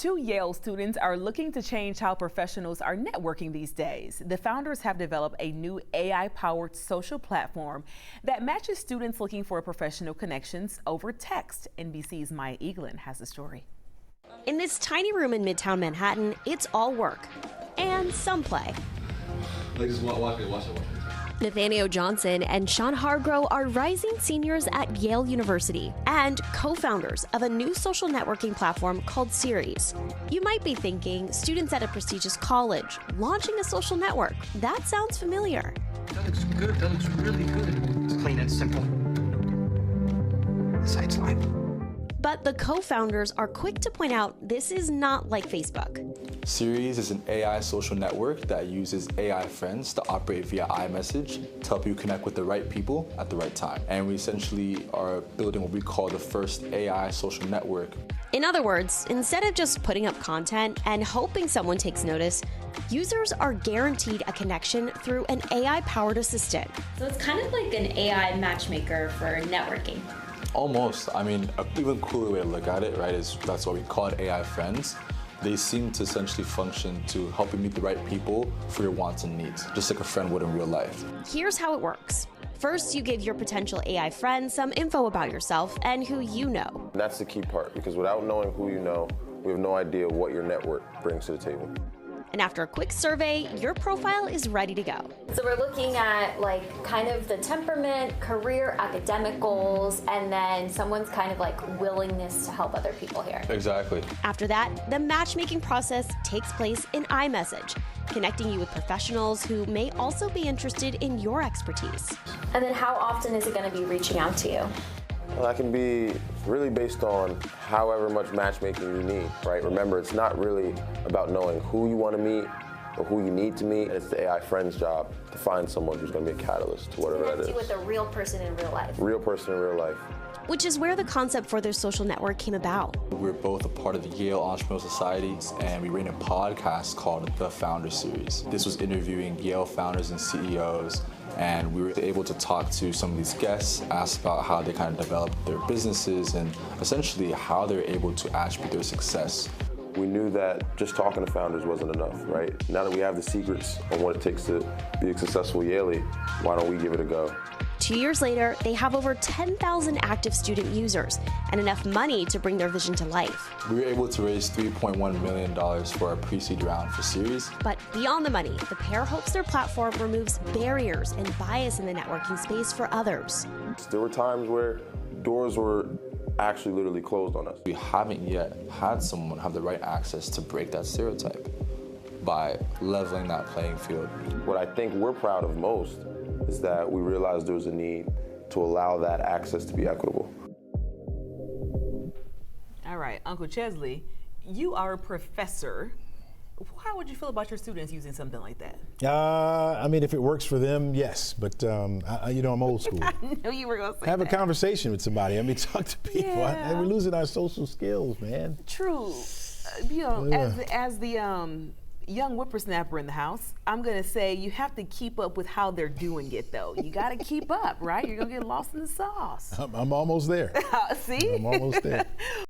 Two Yale students are looking to change how professionals are networking these days. The founders have developed a new AI-powered social platform that matches students looking for professional connections over text. NBC's Maya Eaglin has the story. In this tiny room in Midtown Manhattan, it's all work and some play. Just watch it. Nathaniel Johnson and Sean Hargrove are rising seniors at Yale University and co-founders of a new social networking platform called Series. You might be thinking, students at a prestigious college launching a social network. That sounds familiar. That looks good. That looks really good. It's clean and simple. The site's live. But the co-founders are quick to point out this is not like Facebook. Series is an AI social network that uses AI friends to operate via iMessage to help you connect with the right people at the right time. And we essentially are building what we call the first AI social network. In other words, instead of just putting up content and hoping someone takes notice, users are guaranteed a connection through an AI-powered assistant. So it's kind of like an AI matchmaker for networking. Almost. I mean, an even cooler way to look at it, right, is that's why we call it AI friends. They seem to essentially function to help you meet the right people for your wants and needs, just like a friend would in real life. Here's how it works. First, you give your potential AI friend some info about yourself and who you know. That's the key part, because without knowing who you know, we have no idea what your network brings to the table. And after a quick survey, your profile is ready to go. So we're looking at kind of the temperament, career, academic goals, and then someone's kind of willingness to help other people here. Exactly. After that, the matchmaking process takes place in iMessage, connecting you with professionals who may also be interested in your expertise. And then how often is it going to be reaching out to you? Well, that can be really based on however much matchmaking you need, right? Remember, it's not really about knowing who you want to meet or who you need to meet. It's the AI friend's job to find someone who's going to be a catalyst to whatever that is. You with a real person in real life. Real person in real life. Which is where the concept for their social network came about. We're both a part of the Yale Entrepreneurial Society, and we ran a podcast called The Founder Series. This was interviewing Yale founders and CEOs, and we were able to talk to some of these guests, ask about how they kind of developed their businesses and essentially how they're able to attribute their success. We knew that just talking to founders wasn't enough, right? Now that we have the secrets on what it takes to be a successful Yalie, why don't we give it a go? 2 years later, they have over 10,000 active student users and enough money to bring their vision to life. We were able to raise $3.1 million for our pre-seed round for Series. But beyond the money, the pair hopes their platform removes barriers and bias in the networking space for others. There were times where doors were actually literally closed on us. We haven't yet had someone have the right access to break that stereotype by leveling that playing field. What I think we're proud of most is that we realized there was a need to allow that access to be equitable. All right, Uncle Chesley, you are a professor. How would you feel about your students using something like that? I mean, if it works for them, yes. But I'm old school. I knew you were going to say Have that. a conversation with somebody. I mean, talk to people. Yeah. We're losing our social skills, man. True. As the young whippersnapper in the house, I'm going to say you have to keep up with how they're doing it, though. You got to keep up, right? You're going to get lost in the sauce. I'm almost there. See? I'm almost there.